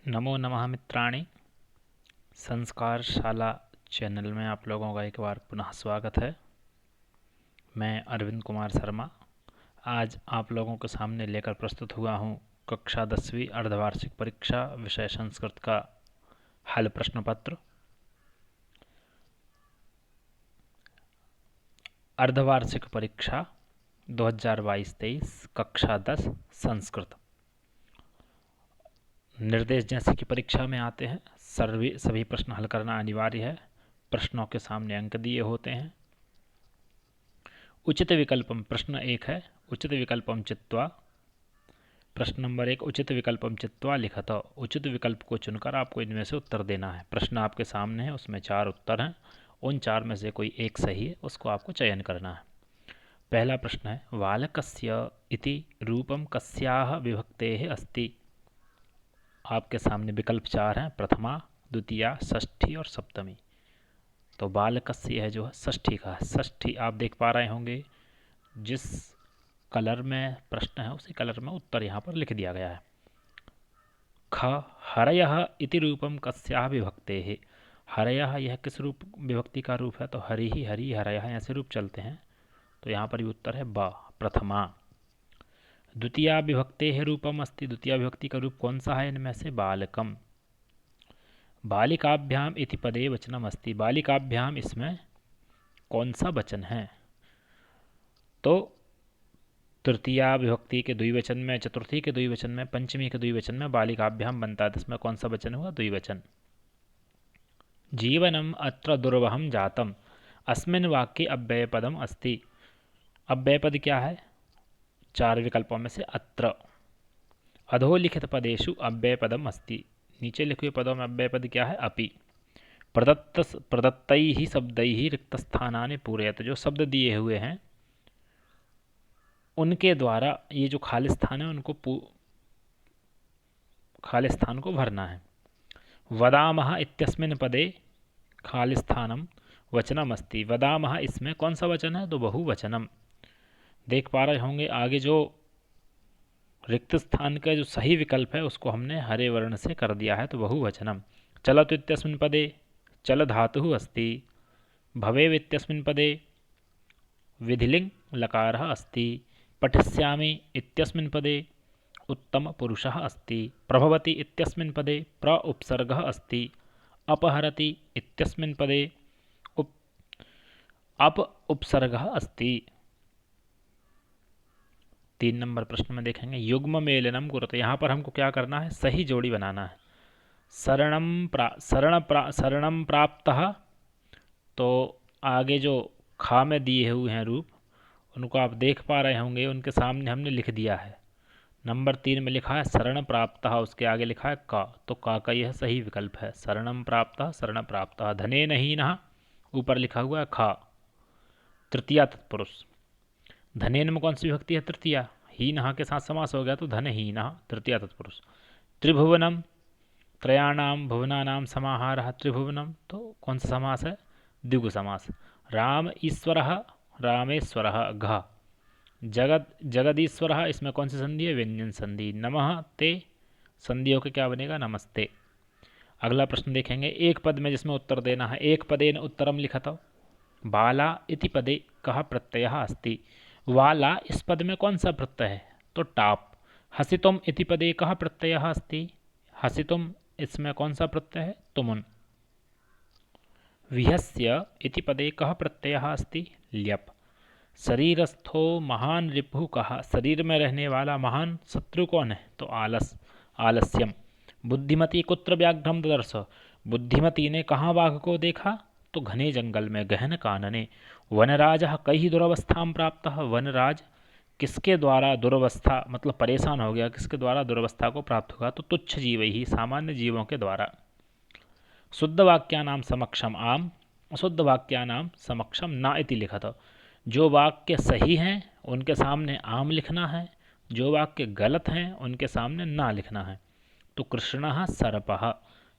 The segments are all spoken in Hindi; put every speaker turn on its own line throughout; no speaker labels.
नमो नमः मित्राणि। संस्कार शाला चैनल में आप लोगों का एक बार पुनः स्वागत है। मैं अरविंद कुमार शर्मा आज आप लोगों के सामने लेकर प्रस्तुत हुआ हूँ कक्षा 10वीं अर्धवार्षिक परीक्षा विषय संस्कृत का हल प्रश्न पत्र। अर्धवार्षिक परीक्षा 2022-23 कक्षा 10 संस्कृत। निर्देश जैसे कि परीक्षा में आते हैं सभी प्रश्न हल करना अनिवार्य है। प्रश्नों के सामने अंक दिए होते हैं। उचित विकल्पम प्रश्न 1 है, उचित विकल्पम चित्वा। प्रश्न नंबर 1, उचित विकल्पम चित्वा लिखत। उचित विकल्प को चुनकर आपको इनमें से उत्तर देना है। प्रश्न आपके सामने है, उसमें 4 उत्तर हैं। उन 4 में से कोई एक सही है, उसको आपको चयन करना है। पहला प्रश्न है, बालकस्य इति रूपम कस्याः विभक्तेः अस्ति। आपके सामने विकल्प 4 हैं, प्रथमा, द्वितीया, षष्ठी और सप्तमी। तो बालकस्य है जो है षष्ठी का है। षष्ठी आप देख पा रहे होंगे, जिस कलर में प्रश्न है उसी कलर में उत्तर यहाँ पर लिख दिया गया है। ख हरयः इति रूपम कस्याः विभक्तेः। हरयः यह किस रूप विभक्ति का रूप है? तो हरि ही हरि हरयः ऐसे रूप चलते हैं, तो यहाँ पर भी उत्तर है ब, प्रथमा। द्वितीया विभक्तेः रूपम अस्ति। द्वितीया विभक्ति का रूप कौन सा है इनमें से? बालकम। बालिकाभ्याम इति पदे वचनम अस्ति। बालिकाभ्याम इसमें कौन सा वचन है? तो तृतीया विभक्ति के द्विवचन में, चतुर्थी के द्विवचन में, पंचमी के द्विवचन में बालिकाभ्याम बनता है। तो इसमें कौन सा वचन हुआ? द्विवचन। जीवनम अत्र दुर्वहम जातम। अस्मिन् वाक्ये अव्ययपदम अस्ति। अव्ययपद क्या है? 4 विकल्पों में से अत्र। अधोलिखित पदेषु अव्ययपदम अस्ति। नीचे लिखे हुए पदों में अव्ययपद क्या है? अपि। प्रदत्तैः शब्दैः रिक्तस्थानानि पूरयत। जो शब्द दिए हुए हैं उनके द्वारा ये जो खाली स्थान है उनको खाली स्थान को भरना है। वदामः इत्यस्मिन् पदे खाली स्थानम वचनम अस्ति। वदामः इसमें कौन सा वचन है? तो बहुवचनम। देख पा रहे होंगे आगे जो रिक्त स्थान का जो सही विकल्प है उसको हमने हरे वर्ण से कर दिया है, तो बहुवचनम। चलत इत्यस्मिन् पदे चल धातुः अस्ति। भवेव इत्यस्मिन् पदे विधिलिंग लकारः अस्ति। पठिष्यामि इत्यस्मिन् पदे उत्तम पुरुषः अस्ति। प्रभवति इत्यस्मिन् पदे प्र उपसर्गः अस्ति। अपहरति इत्यस्मिन् पदे अप उपसर्गः अस्ति। 3 नंबर प्रश्न में देखेंगे, युग्म मेलनम कुरुते। यहाँ पर हमको क्या करना है? सही जोड़ी बनाना है। शरणम प्राप्तः, तो आगे जो खा में दिए हुए हैं रूप उनको आप देख पा रहे होंगे, उनके सामने हमने लिख दिया है। नंबर 3 में लिखा है शरण प्राप्त, उसके आगे लिखा है का, तो का यह सही विकल्प है। शरणम प्राप्त, शरण प्राप्त। धने नहीं नहा, ऊपर लिखा हुआ है खा, तृतीया तत्पुरुष। धनेन में कौन सी विभक्ति है? तृतीया। ही नहा के साथ समास हो गया तो धन ही नहा, तृतीया तत्पुरुष। त्रिभुवनम, त्रयाणाम भुवनानाम समाहारः त्रिभुवनम, तो कौन सा समास है? द्विगु समास। राम ईश्वरः, रामेश्वरः घ। जगदीश्वरः, इसमें कौन सी संधि है? व्यंजन संधि। नमः ते संधि होकर क्या बनेगा? नमस्ते। अगला प्रश्न देखेंगे, एक पद में जिसमें उत्तर देना है। एक पदेन उत्तरम लिखत। बाला इति पदे कः प्रत्ययः अस्ति। वाला इस पद में कौन सा प्रत्यय है? तो टाप। हसितुम इति पदे कः प्रत्ययः अस्ति। हसितुम इसमें कौन सा प्रत्यय है? तुमुन। विहस्य इति पदे कः प्रत्ययः अस्ति। ल्यप। शरीरस्थो महान रिपु कहा। शरीर में रहने वाला महान शत्रु कौन है? तो आलस, आलस्यम। बुद्धिमती कुत्र व्याघ्रम ददर्श। बुद्धिमती ने कहाँ बाघ को देखा? तो घने जंगल में, गहन कानने। वनराज कई दुरवस्था प्राप्त। वनराज किसके द्वारा दुरवस्था मतलब परेशान हो गया, किसके द्वारा दुरवस्था को प्राप्त होगा? तो तुच्छ जीव ही, सामान्य जीवों के द्वारा। शुद्ध वाक्यानाम समक्षम आम, अशुद्ध वाक्यानाम समक्षम ना इति लिखा था। जो वाक्य सही हैं उनके सामने आम लिखना है, जो वाक्य गलत हैं उनके सामने ना लिखना है। तो कृष्णः सर्पः,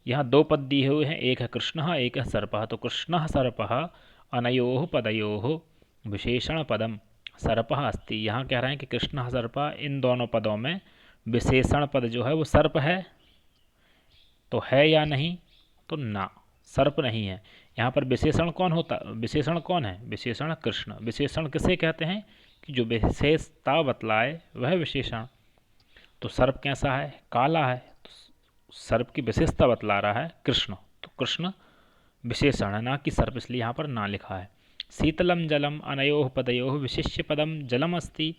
यहाँ 2 पद दिए हुए हैं, एक है कृष्णः, एक है सर्पः। तो कृष्णः सर्पः अनयोः पदयोः विशेषण पदम सर्पः अस्ति। यहाँ कह रहे हैं कि कृष्णः सर्पः, इन दोनों पदों में विशेषण पद जो है वो सर्प है। तो है या नहीं, तो ना, सर्प नहीं है। यहाँ पर विशेषण कौन होता, विशेषण कौन है, विशेषण कृष्ण। विशेषण किसे कहते हैं, कि जो विशेषता बतलाए वह विशेषण। तो सर्प कैसा है, काला है, तो सर्प की विशेषता बतला रहा है कृष्ण, तो कृष्ण विशेषण है, ना कि सर्प, इसलिए यहाँ पर ना लिखा है। शीतलम जलम अनयोः पदयोः विशिष्य पदम जलम अस्ति।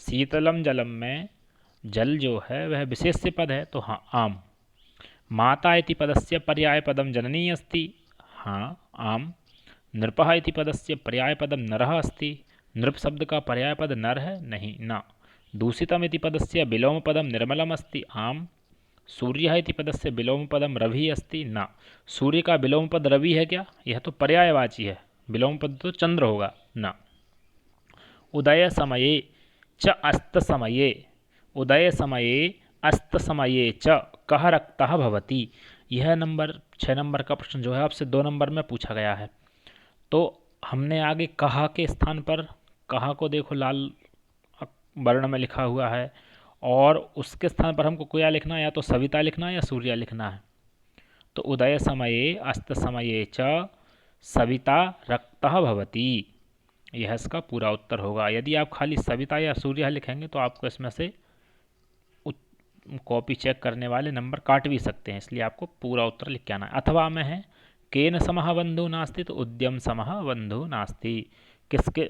शीतलम जलम में जल जो है वह विशेष्य पद है, तो हाँ आम। माता इति पदस्य पर्याय पदम जननी अस्ति, हाँ आम। नृपः इति पदस्य पर्याय पदम नरः अस्ति। नृप शब्द का पर्याय पद नर है, नहीं, ना। दूषितम इति पदस्य विलोम पदम निर्मलम अस्ति, आम। सूर्य इति पदस्य विलोम पदम रवि अस्ति, ना। सूर्य का विलोम पद रवि है क्या, यह तो पर्यायवाची है, विलोम पद तो चंद्र होगा, ना। उदय समये च अस्त समये, उदय समये अस्त समये च कः रक्तः भवति। यह 6 नंबर का प्रश्न जो है आपसे 2 नंबर में पूछा गया है। तो हमने आगे कहा के स्थान पर, कहा को देखो लाल वर्ण में लिखा हुआ है, और उसके स्थान पर हमको क्या लिखना है, या तो सविता लिखना है या सूर्या लिखना है। तो उदय समये अस्त समये च सविता रक्तः भवति, यह इसका पूरा उत्तर होगा। यदि आप खाली सविता या सूर्या लिखेंगे तो आपको इसमें से कॉपी चेक करने वाले नंबर काट भी सकते हैं, इसलिए आपको पूरा उत्तर लिख के आना है। अथवा में है केन समः बंधु नास्ति, तो उद्यम समः बंधु नास्ति। किसके,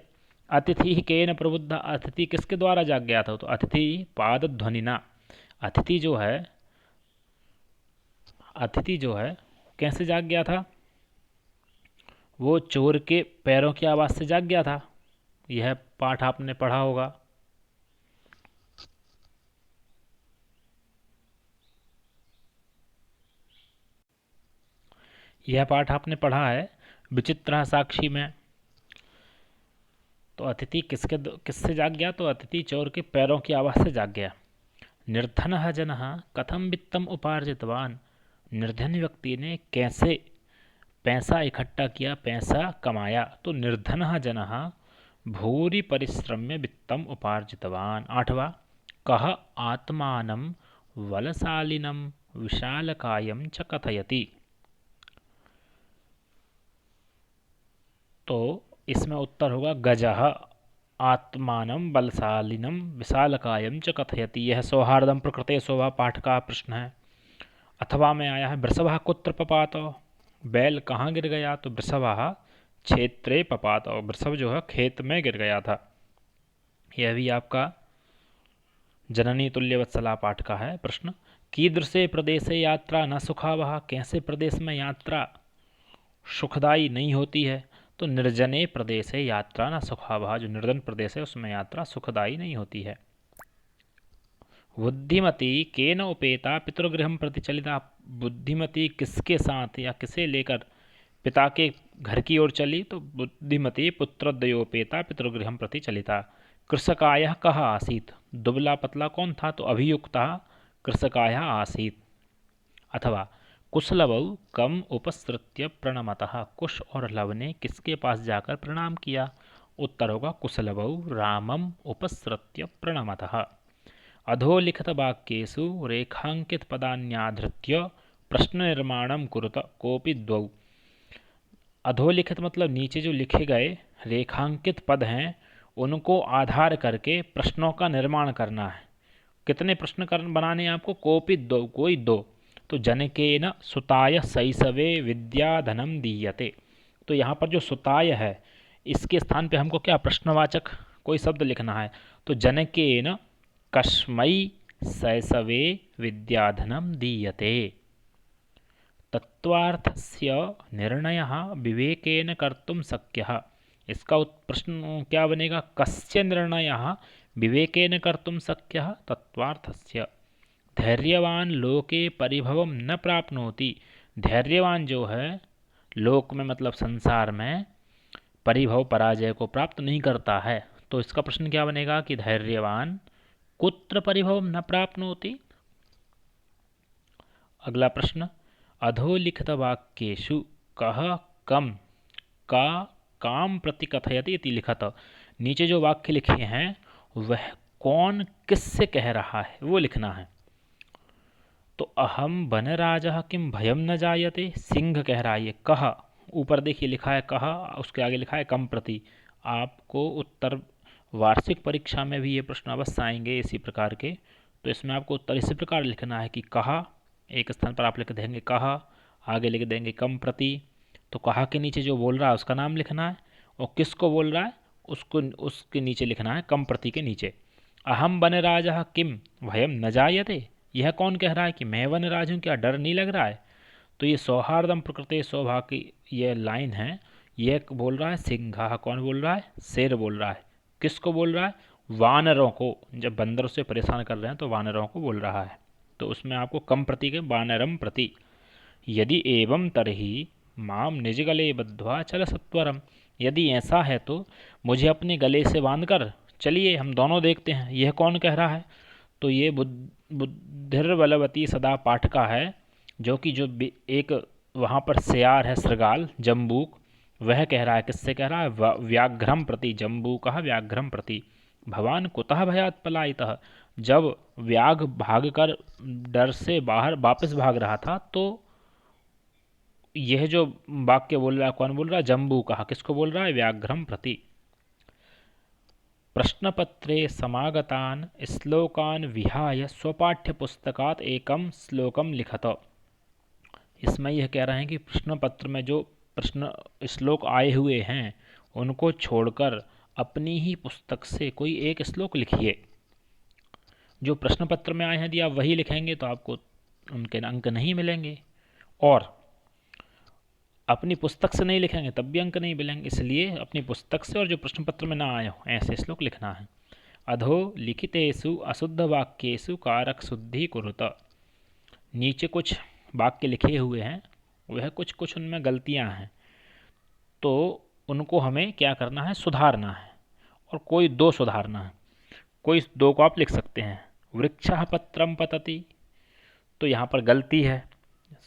अतिथि केन प्रबुद्ध, अतिथि किसके द्वारा जाग गया था, तो अतिथि पाद ध्वनिना। अतिथि जो है कैसे जाग गया था, वो चोर के पैरों की आवाज़ से जाग गया था। यह पाठ आपने पढ़ा होगा। यह पाठ आपने पढ़ा है विचित्र साक्षी में। तो अतिथि किससे जाग गया, तो अतिथि चोर के पैरों की आवाज़ से जाग गया। निर्धनः जनः कथम वित्तम उपार्जितवान, निर्धन व्यक्ति ने कैसे पैसा इकट्ठा किया, पैसा कमाया। तो निर्धनः जनः भूरि परिश्रम्य वित्तम उपार्जितवान। 8वां, कः आत्मानं बलशालिनं विशालकायं च कथयति। तो इसमें उत्तर होगा गजः आत्मानं बलशालिनं विशालकायं च कथयति। यह सौहार्दं प्रकृते शोभा पाठ का प्रश्न है। अथवा में आया है वृषभः कुत्र पपात, बैल कहाँ गिर गया, तो वृषभः क्षेत्रे पपात, और वृषभ जो है खेत में गिर गया था। यह भी आपका जननी तुल्यवत्सला पाठ का है प्रश्न। कीदृशे प्रदेशे यात्रा न सुखावह, कैसे प्रदेश में यात्रा सुखदायी नहीं होती है, तो निर्जने प्रदेश है यात्रा न सुखावह, जो निर्जन प्रदेश है उसमें यात्रा सुखदायी नहीं होती है। बुद्धिमती केन उपेता पितृगृहम प्रति चलिता, बुद्धिमती किसके साथ या किसे लेकर पिता के घर की ओर चली, तो बुद्धिमती पुत्रद्वयोपेता पितृगृहम प्रति चलिता। कृषकायः कः आसीत्, दुबला पतला कौन था, तो अभियुक्तः कृषकायः आसीत्। अथवा कुशलवौ कम उपसृत्य प्रणमतः, कुश और लव ने किसके पास जाकर प्रणाम किया, उत्तर होगा कुशलवौ रामम उपसृत्य प्रणमतः। अधोलिखित वाक्येषु रेखांकित पदान्याधृत्य प्रश्न निर्माणम कुरुत कोपि द्वौ। अधोलिखित मतलब नीचे जो लिखे गए रेखांकित पद हैं उनको आधार करके प्रश्नों का निर्माण करना है। कितने प्रश्न बनाने हैं आपको, कोपि दो, कोई 2। तो जनकेन सुताय शैशवे विद्याधनम दीयते, तो यहाँ पर जो सुताय है इसके स्थान पे हमको क्या प्रश्नवाचक कोई शब्द लिखना है। तो जनकेन कस्मै शैशवे विद्याधनम दीयते। तत्वार्थस्य निर्णयः विवेकेन कर्तुं शक्यः, इसका प्रश्न क्या बनेगा, कस्य निर्णयः विवेकेन कर्तुं शक्यः, तत्वार्थस्य। धैर्यवान लोके परिभवम न प्राप्नोति, धैर्यवान जो है लोक में मतलब संसार में परिभव पराजय को प्राप्त नहीं करता है। तो इसका प्रश्न क्या बनेगा कि धैर्यवान कुत्र परिभवम न प्राप्नोति। अगला प्रश्न, अधोलिखित वाक्येषु कः कम का काम प्रति कथयति इति लिखत, नीचे जो वाक्य लिखे हैं वह कौन किससे कह रहा है वो लिखना है। तो अहम वनराजः किम भयम न जायते, सिंह कह रहा है ये कह, ऊपर देखिए लिखा है कह, उसके आगे लिखा है कम प्रति। आपको उत्तर वार्षिक परीक्षा में भी ये प्रश्न अवश्य आएंगे इसी प्रकार के। तो इसमें आपको उत्तर इसी प्रकार लिखना है कि कहा, एक स्थान पर आप लिख देंगे कहा, आगे लिख देंगे कम प्रति। तो कहा के नीचे जो बोल रहा है उसका नाम लिखना है, और किसको बोल रहा है उसको उसके नीचे लिखना है कम प्रति के नीचे। अहम वनराजः किम भयम न जायते, यह कौन कह रहा है कि मैं वनराज हूँ, क्या डर नहीं लग रहा है। तो ये सौहार्दम प्रकृति शोभा की ये लाइन है, ये बोल रहा है सिंह। कौन बोल रहा है, शेर बोल रहा है। किसको बोल रहा है, वानरों को, जब बंदर से परेशान कर रहे हैं तो वानरों को बोल रहा है। तो उसमें आपको कम प्रति के वानरम प्रति। यदि एवं तरही माम निज गले बद्ध्वा चल सत्वरम, यदि ऐसा है तो मुझे अपने गले से बांधकर चलिए हम दोनों देखते हैं। यह कौन कह रहा है, तो ये बुद्धिर्बलवती सदा पाठका है, जो कि जो एक वहाँ पर सियार है श्रृगाल जम्बूक, वह कह रहा है। किससे कह रहा है, व्याघ्रम प्रति, जम्बूक व्याघ्रम प्रति। भवान कुतः भयात् पलायितः, जब व्याघ्र भागकर डर से बाहर वापस भाग रहा था, तो यह जो वाक्य बोल रहा है कौन बोल रहा है, जम्बूक। किसको बोल रहा है, व्याघ्रम प्रति। प्रश्नपत्रे समागतान श्लोकान विहाय स्वपाठ्यपुस्तकात् एकम श्लोकम लिखत। इसमें यह कह रहे हैं कि प्रश्न पत्र में जो प्रश्न श्लोक आए हुए हैं उनको छोड़कर अपनी ही पुस्तक से कोई एक श्लोक लिखिए। जो प्रश्न पत्र में आए हैं यदि आप वही लिखेंगे तो आपको उनके अंक नहीं मिलेंगे, और अपनी पुस्तक से नहीं लिखेंगे तब भी अंक नहीं मिलेंगे। इसलिए अपनी पुस्तक से और जो प्रश्न पत्र में ना आए हो ऐसे श्लोक लिखना है। अधो लिखितेषु अशुद्ध वाक्येषु कारक शुद्धि कुरुत, नीचे कुछ वाक्य लिखे हुए हैं, वह कुछ कुछ उनमें गलतियां हैं, तो उनको हमें क्या करना है, सुधारना है। और कोई दो सुधारना है, कोई दो को आप लिख सकते हैं। वृक्षः पत्रम पतति, तो यहाँ पर गलती है,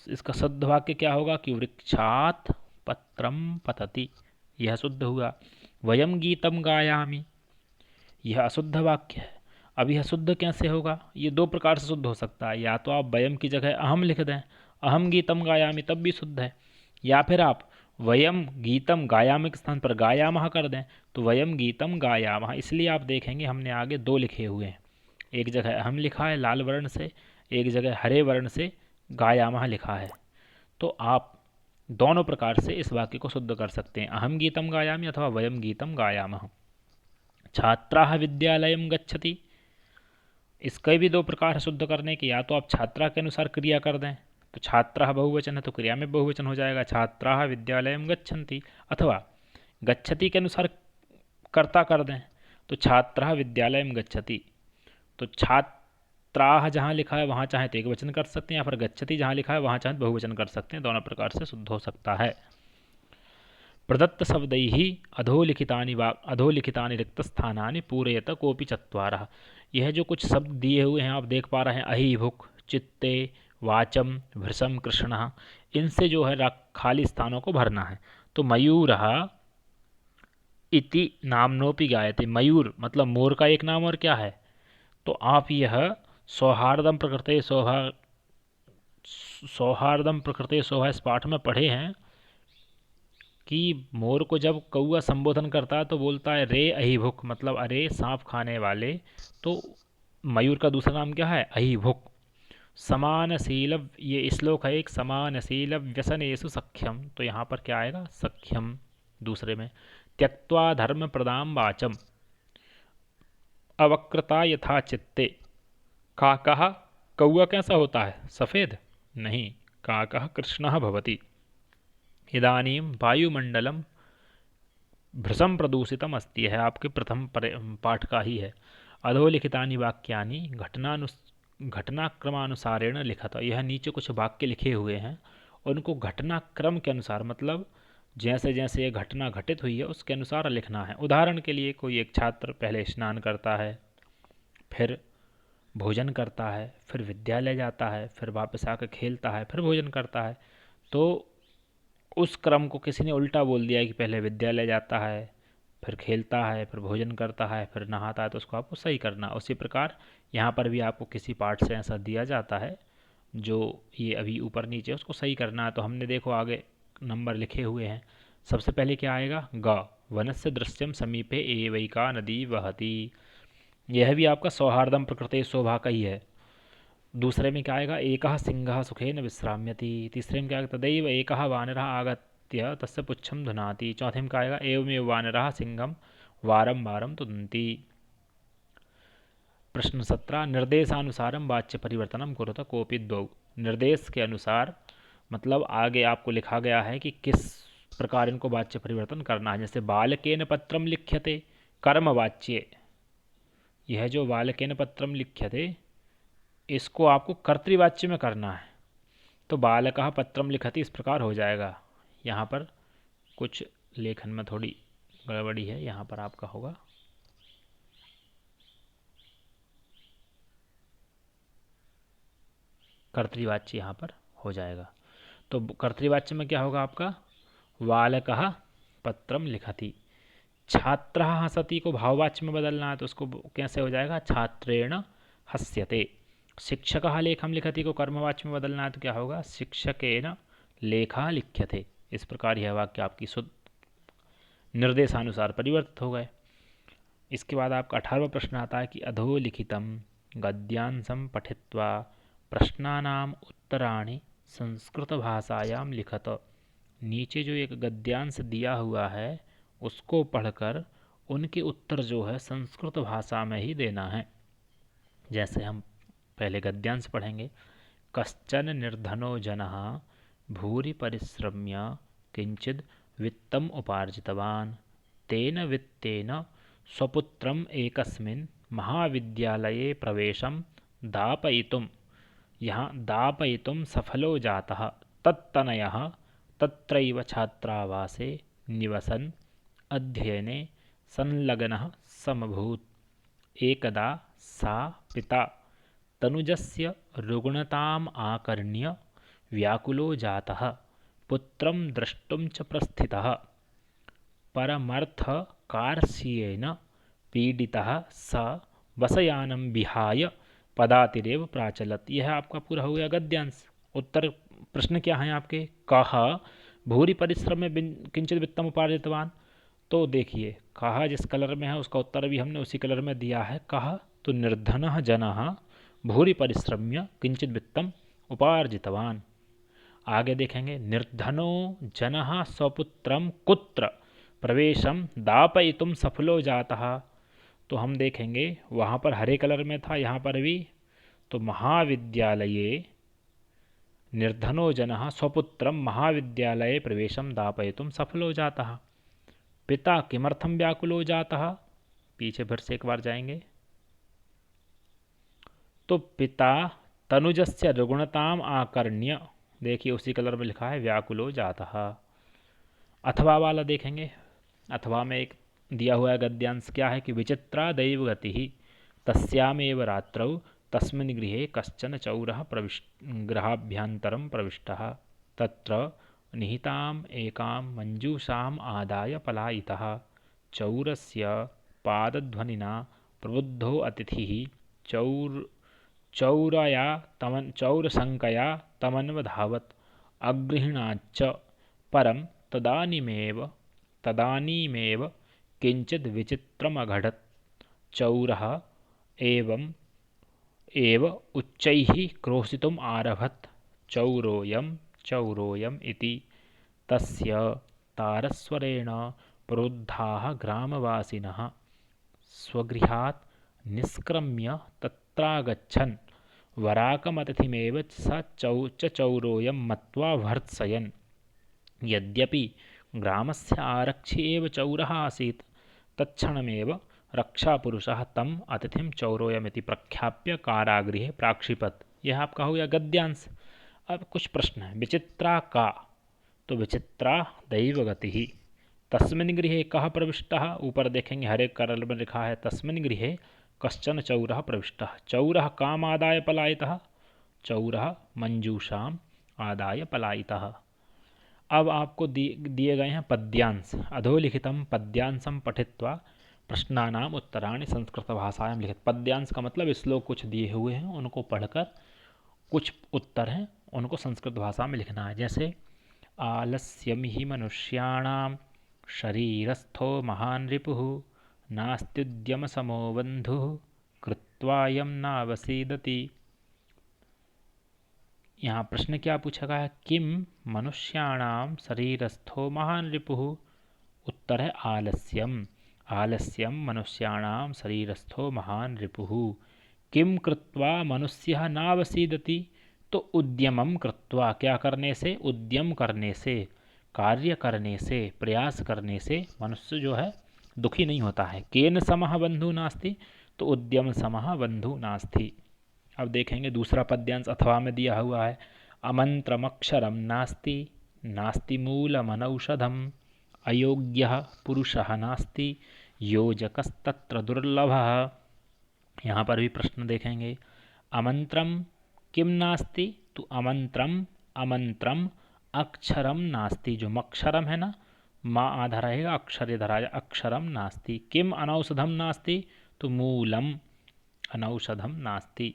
इसका शुद्ध वाक्य क्या होगा कि वृक्षात पत्रम पतति, यह शुद्ध हुआ। वयम गीतम गायामि, यह अशुद्ध वाक्य है। अब यह शुद्ध कैसे होगा, ये दो प्रकार से शुद्ध हो सकता है। या तो आप वयम की जगह अहम लिख दें, अहम गीतम गायामि, तब भी शुद्ध है। या फिर आप वयम गीतम गायामि के स्थान पर गायामः कर दें, तो वयम गीतम गायामः। इसलिए आप देखेंगे हमने आगे दो लिखे हुए हैं, एक जगह अहम लिखा है लाल वर्ण से, एक जगह हरे वर्ण से गायामः लिखा है। तो आप दोनों प्रकार से इस वाक्य को शुद्ध कर सकते हैं, अहम गीतम गायामि अथवा वयम गीतम गायामः। छात्राः विद्यालयं गच्छति, इसके भी दो प्रकार है शुद्ध करने के। या तो आप छात्रा के अनुसार क्रिया कर दें, तो छात्राः बहुवचन है तो क्रिया में बहुवचन हो जाएगा, छात्राः विद्यालयं गच्छन्ति। अथवा गच्छति के अनुसार कर्ता कर दें, तो छात्राः विद्यालयं गच्छति। तो छात्राः जहाँ लिखा है वहाँ चाहे तो एक वचन कर सकते हैं, या फिर गच्छति जहाँ लिखा है वहाँ चाहे बहुवचन कर सकते हैं, दोनों प्रकार से शुद्ध हो सकता है। प्रदत्त शब्दैः अधोलिखितानि रिक्तस्थानानि पूरयत कोपि चत्वारः, यह जो कुछ शब्द दिए हुए हैं आप देख पा रहे हैं, अहि भुक् चित्ते वाचम भृशम कृष्णः, इनसे जो है खाली स्थानों को भरना है। तो मयूरः इति नामनोपि गायते, मयूर मतलब मोर का एक नाम और क्या है, तो आप यह सौहार्दम प्रकृते शोभा इस पाठ में पढ़े हैं कि मोर को जब कौआ संबोधन करता है तो बोलता है रे अहिभुक, मतलब अरे सांप खाने वाले। तो मयूर का दूसरा नाम क्या है, अहिभुक। समानशील, ये श्लोक है एक, समानशील व्यसनेषु सख्यम, तो यहाँ पर क्या आएगा, सख्यम दूसरे में। त्यक्त्वा धर्म प्रदाम वाचम अवक्रता यथा चित्ते, काकः कौआ कैसा होता है, सफ़ेद नहीं, काकः कृष्णः भवति। इदानीं वायुमंडलम भृशं प्रदूषितम अस्ति, है आपके प्रथम पाठ का ही है। अधोलिखितानि वाक्यानि घटनाक्रमानुसारेण लिखत, यह नीचे कुछ वाक्य लिखे हुए हैं, उनको घटनाक्रम के अनुसार, मतलब जैसे जैसे ये घटना घटित हुई है उसके अनुसार लिखना है। उदाहरण के लिए कोई एक छात्र पहले स्नान करता है, फिर भोजन करता है, फिर विद्यालय जाता है, फिर वापस आकर खेलता है, फिर भोजन करता है, तो उस क्रम को किसी ने उल्टा बोल दिया कि पहले विद्यालय जाता है, फिर खेलता है, फिर भोजन करता है, फिर नहाता है, तो उसको आपको सही करना। उसी प्रकार यहाँ पर भी आपको किसी पाठ से ऐसा दिया जाता है जो ये अभी ऊपर नीचे उसको सही करना है। तो हमने देखो आगे नंबर लिखे हुए हैं। सबसे पहले क्या आएगा, ग वनस्य दृश्यम समीपे एवैका नदी वहती। यह भी आपका सौहार्दम प्रकृते शोभा का ही है। दूसरे में क्या आएगा, एकः सिंहः सुखेन विश्राम्यति। तीसरे में क्या आएगा, तदैव एकः वानरः आगत्य तस्य पुच्छं धुनाति। चौथे में क्या आएगा, एवमेव वानरः सिंहं वारं वारं तुदन्ति। प्रश्न 17, निर्देशानुसारम वाच्य परिवर्तनम कुरुत कोपि द्वौ। निर्देश के अनुसार मतलब आगे आपको लिखा गया है कि किस प्रकार इनको वाच्य परिवर्तन करना है। जैसे बालकेन पत्रम लिख्यते, कर्म वाच्य। यह जो बालकेन पत्रम लिख्यते इसको आपको कर्तृवाच्य में करना है। तो बालकः पत्रम लिखति इस प्रकार हो जाएगा। यहाँ पर कुछ लेखन में थोड़ी गड़बड़ी है, यहाँ पर आपका होगा कर्तृवाच्य, यहाँ पर हो जाएगा। तो कर्तृवाच्य में क्या होगा आपका, बालकः पत्रम लिखति। छात्रः हसति को भाववाच्य में बदलना है तो उसको कैसे हो जाएगा, छात्रेण हस्यते। शिक्षकः लेखम लिखति को कर्मवाच्य में बदलना है तो क्या होगा, शिक्षकेन लेखा लिख्यते। इस प्रकार यह वाक्य आपकी शुद्ध निर्देशानुसार परिवर्तित हो गए। इसके बाद आपका 18वां प्रश्न आता है कि अधोलिखितम गद्यांशं पठित्वा प्रश्नानाम उत्तराणि संस्कृत भाषायाम लिखत। नीचे जो एक गद्यांश दिया हुआ है उसको पढ़कर उनके उत्तर जो है संस्कृत भाषा में ही देना है। जैसे हम पहले गद्यांश पढ़ेंगे। कश्चन निर्धनो जनः भूरि परिश्रम्य किंचिद वित्तम उपार्जितवान् तेन वित्तेन स्वपुत्रम एकस्मिन् महाविद्यालये प्रवेशं दापयितुं यहाँ दापयितुं सफलो जातः। तत्तनयः तत्रैव छात्रावासे निवसन् अध्ययने संलग्नः समभूत्। एकदा सा पिता तनुजस्य रुग्णताम् आकर्ण्य व्याकुलो जातः पुत्रं द्रष्टुं च प्रस्थितः। परमर्थकार्ष्येन पीडितः स बसयानं विहाय पदातिरेव प्राचलत्। यह आपका पूरा हो गया गद्यांश। उत्तर प्रश्न क्या हैं आपके, कह भूरि परिश्रम में किंचित वित्तम उपार्जितवान। तो देखिए कहा जिस कलर में है उसका उत्तर भी हमने उसी कलर में दिया है। कहा तो निर्धनः जनः भूरि परिश्रम्य किंचित वित्तम उपार्जितवान। आगे देखेंगे, निर्धनो जनः स्वपुत्रम कुत्र प्रवेशम दापयितुम सफलो जातः। तो हम देखेंगे वहाँ पर हरे कलर में था, यहाँ पर भी। तो महाविद्यालये निर्धनो जनः स्वपुत्रम महाविद्यालये प्रवेशम दापयितुम सफलो जातः। पिता किमर्थम व्याकुलो जातः, पीछे फिर से एक बार जाएंगे। तो पिता तनुजस्य रुग्णताम आकर्ण्य, देखिए उसी कलर में लिखा है व्याकुलो जातः। अथवा वाला देखेंगे। अथवा में एक दिया हुआ गद्यांश क्या है कि विचित्रा दैव गति तस्यामेव रात्रौ तस्मिन् गृहे कश्चन चौरः गृहाभ्यन्तरं प्रविष्टः तत्र निहिताम् एकां मञ्जूषाम् आदाय पलायितः। चौरस्य पादध्वनिना प्रबुद्धो अतिथिः चौरशङ्कया तमन्वधावत् अगृह्णाच्च। परं तदानीमेव किञ्चित् विचित्रमघटत्। चौरः एव उच्चैः क्रोशितुम् आरभत। चौरोऽयम् इति। तस्य तारस्वरेण प्रवृद्धाः ग्रामवासिनः स्वगृहात् निष्क्रम्य तत्रागच्छन् वराकमतिथिमेव स चौरोऽयं मत्वा भर्त्सयन्। यद्यपि ग्रामस्य आरक्षी एव चौरः आसीत् तत्क्षणमेव रक्षापुरुषः तम अतिथिं चौरोऽयमिति प्रख्याप्य कारागृहे प्राक्षिपत्। यह आपका हो गया गद्यांश। अब कुछ प्रश्न है। विचित्रा का, तो विचित्रा दैवगतिः। तस्मिन् गृहे कः प्रविष्टः, ऊपर देखेंगे हरे कलर में लिखा है तस्मिन् गृहे कश्चन चौरः प्रविष्टः। चौरः काम आदाय पलायितः, चौरः मंजूषाम आदाय पलायितः। अब आपको दिए गए हैं पद्यांश। अधोलिखितम पद्यांशम पठित्वा प्रश्नानाम उत्तराणि संस्कृत भाषायां लिखित। पद्यांश का मतलब श्लोक कुछ दिए हुए हैं उनको पढ़कर कुछ उत्तर हैं उनको संस्कृत भाषा में लिखना है। जैसे आलस्यम ही मनुष्याणाम शरीरस्थो महान रिपुः नास्त्युद्यम समो बंधुः कृत्वायम नावसीदति। यहाँ प्रश्न क्या पूछा गया है, किम मनुष्याणाम शरीरस्थो महान रिपुः। उत्तर है आलस्यम। आलस्यम मनुष्याणाम शरीरस्थो महान रिपुः। किम कृत्वा मनुष्यः नावसीदति। तो उद्यमम कृत्वा, क्या करने से, उद्यम करने से, कार्य करने से, प्रयास करने से मनुष्य जो है दुखी नहीं होता है। केन समः बंधु नास्ति, तो उद्यम समः बंधु नास्ति। अब देखेंगे दूसरा पद्यांश अथवा में दिया हुआ है, अमंत्रमक्षरम नास्ति नास्ति मूलमनौषधम अयोग्यः पुरुषः नास्ति योजकस्तत्र दुर्लभः। यहाँ पर भी प्रश्न देखेंगे, अमंत्रम किम नास्ति, तो अमंत्रम, अमंत्रम अक्षरम नास्ति, जो मक्षरम है ना, माँ आधा रहेगा, अक्षर इधर आ जाए, अक्षरम नास्ति। किम अनौषधम नास्ति, तो मूलम अनौषधम नास्ति।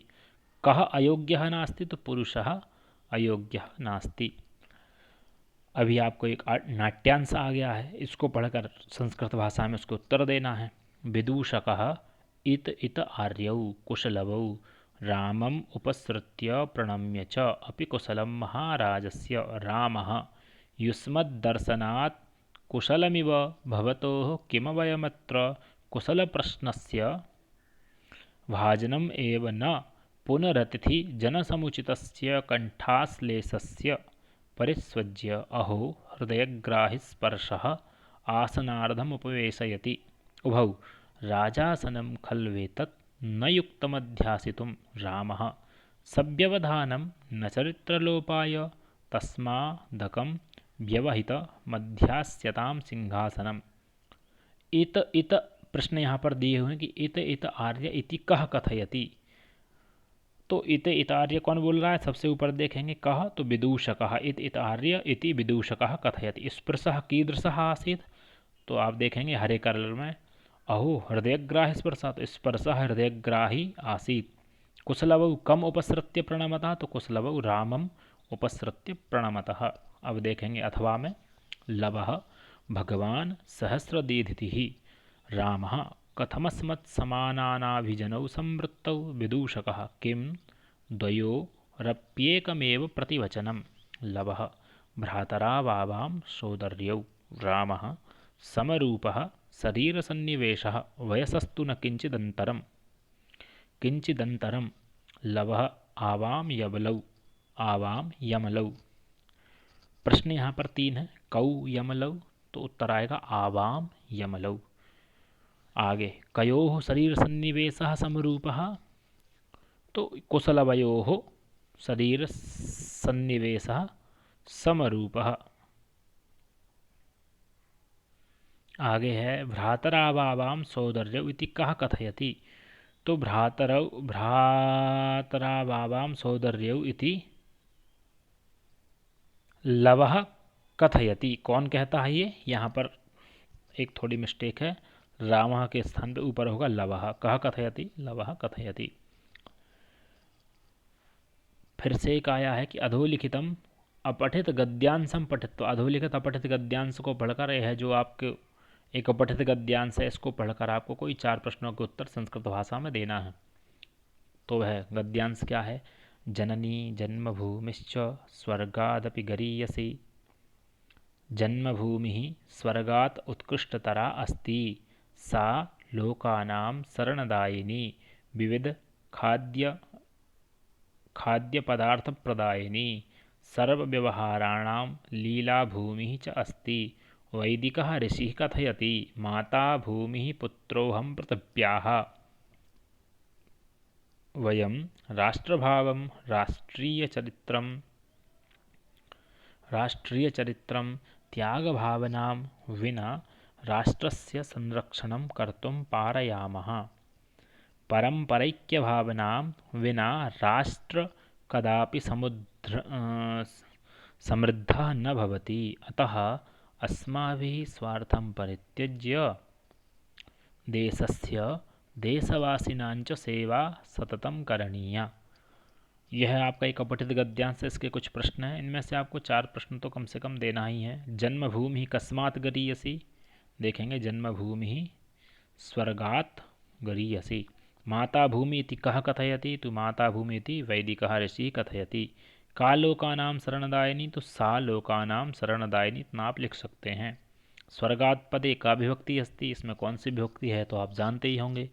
कह अयोग्यः नास्ति, तो पुरुषः अयोग्यः नास्ति। अभी आपको एक नाट्यांश आ गया है, इसको पढ़कर संस्कृत भाषा में उसको उत्तर देना है। विदूषकः इत इत आर्यौ कुशलवौ रामम उपसृत्य प्रणम्य च अपि कुशलम महाराजस्य रामः युष्मद्दर्शनात् कुशलमिव भवतोः किमवयमत्र कुशलप्रश्नस्य भाजनम एव न पुनरतिथि जनसमुचितस्य कंठाश्लेषस्य परिस्वज्य अहो हृदयग्राहिस्पर्शः आसनार्धमुपवेशयति उभौ राजासनं खल्वेतत् न युक्तमध्यासितुं रामः सव्यवधानं न चरित्रलोपाय तस्मादकं व्यवहित मध्यास्यतां सिंहासनम। इत इत प्रश्न यहाँ पर दिए हुए हैं कि इत इत आर्य इति कह कथयति। तो इत इत आर्य कौन बोल रहा है, सबसे ऊपर देखेंगे, कह तो विदूषकः, इत इत आर्य इति विदूषकः कथयति। स्पर्शः कीदृशः आसीत्, तो आप देखेंगे हरे कलर में, अहो हृदयग्राही स्पर्शः, तो स्पर्शः हृदयग्राही आसीत्। कुशलवौ कम उपसृत्य प्रणमतः, तो कुशलवौ रामम उपसृत्य प्रणमतः। अब देखेंगे अथवा में, लवः भगवान सहस्रदीधितिः रामः कथमस्मत्समानानाभिजनौ संवृत्तौ विदूषकः किं द्वयोरप्येकमेव प्रतिवचनं। लवः भ्रातरा वावां सोदर्यौ रामः समरूपः शरीरसन्निवेशः वयसस्तु न किंचिदन्तरं। लवः आवां यमलौ, आवां यमलौ। प्रश्न यहाँ पर 3 है, कौ यमलौ, तो उत्तर आएगा आवां यमलौ। आगे कयोः शरीर सन्निवेशः समरूपः, तो कुशलवयोः शरीर सन्निवेशः समरूपः। आगे है भ्रातरावावां सौदर्यौ इति कः कथयति, तो भ्रातरावावां सौदर्यौ इति लवः कथयति। कौन कहता है ये, यहाँ पर एक थोड़ी मिस्टेक है, रामः के स्थान पे ऊपर होगा लवः, कह कथयति, लवः कथयति। फिर से एक आया है कि अधोलिखितम अपठित गद्यांशम पठित, तो अधोलिखित अपठित गद्यांश को पढ़कर, यह जो आपके एक अपठित गद्यांश है, इसको पढ़कर आपको कोई 4 प्रश्नों के उत्तर संस्कृत भाषा में देना है। तो वह गद्यांश क्या है, जननी जन्मभूमिश्च स्वर्गादपि गरीयसी, जन्मभूमि स्वर्गात् उत्कृष्टतरा अस्ति, सा लोकानां शरणदायिनी विविध खाद्यपदार्थप्रदायिनी सर्वव्यवहाराणां लीलाभूमिः च अस्ति। वैदिकः ऋषिः कथयति माता भूमिः पुत्रोऽहं पृथिव्याः। वयं राष्ट्रभावं राष्ट्रीयचरित्रं त्यागभावनां विना राष्ट्रस्य संरक्षणं कर्तुं पारयामः। परम्परैक्यभावनां विना राष्ट्र कदापि समृद्धः न भवति। अतः अस्माभिः स्वार्थं परित्यज्य देशस्य देशवासिनां च सेवा सततं करणीया। यह है आपका एक अपठित गद्यांश से इसके कुछ प्रश्न हैं। इनमें से आपको 4 प्रश्न तो कम से कम देना ही है। जन्मभूमि कस्मात् गरीयसी, देखेंगे जन्मभूमि स्वर्गात् गरीयसी। माता भूमि इति कः कथयति, तो माता भूमि इति वैदिकः ऋषिः कथयति। का लोकानां शरणदायिनी, तो सा लोकानां शरणदायिनी इतना आप लिख सकते हैं। स्वर्गात् पदे का विभक्ति अस्ति, इसमें कौन सी विभक्ति है तो आप जानते ही होंगे,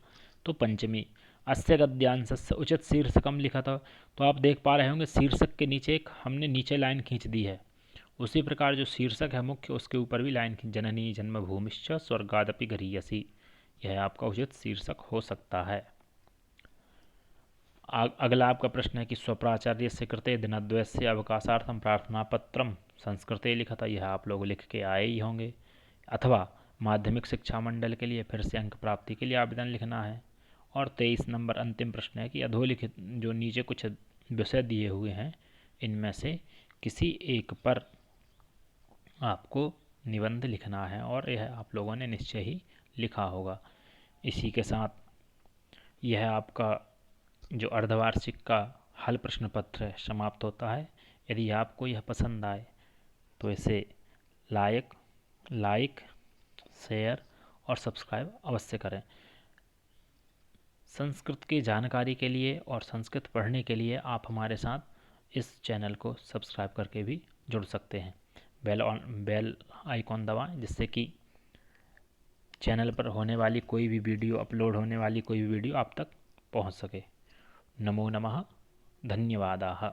तो पंचमी। अस्य गद्यांशस्य उचित शीर्षकम लिखा था, तो आप देख पा रहे होंगे शीर्षक के नीचे एक हमने नीचे लाइन खींच दी है। उसी प्रकार जो शीर्षक है मुख्य, उसके ऊपर भी लाइन खींच, जननी जन्मभूमिश्च स्वर्गादपि गरीयसी, यह आपका उचित शीर्षक हो सकता है। अगला आपका प्रश्न है कि स्वप्राचार्य से कृते दिनद्वयस्य अवकाशार्थम प्रार्थना पत्रम संस्कृते लिखा था, यह आप लोग लिख के आए ही होंगे। अथवा माध्यमिक शिक्षा मंडल के लिए फिर से अंक प्राप्ति के लिए आवेदन लिखना है। और 23 नंबर अंतिम प्रश्न है कि अधोलिखित जो नीचे कुछ विषय दिए हुए हैं, इनमें से किसी एक पर आपको निबंध लिखना है, और यह आप लोगों ने निश्चय ही लिखा होगा। इसी के साथ यह आपका जो अर्धवार्षिक का हल प्रश्न पत्र समाप्त होता है। यदि आपको यह पसंद आए तो इसे लाइक शेयर और सब्सक्राइब अवश्य करें। संस्कृत की जानकारी के लिए और संस्कृत पढ़ने के लिए आप हमारे साथ इस चैनल को सब्सक्राइब करके भी जुड़ सकते हैं। बेल आइकॉन दबाएं, जिससे कि चैनल पर होने वाली कोई भी वीडियो, अपलोड होने वाली कोई भी वीडियो आप तक पहुंच सके। नमो नमः, धन्यवादाः।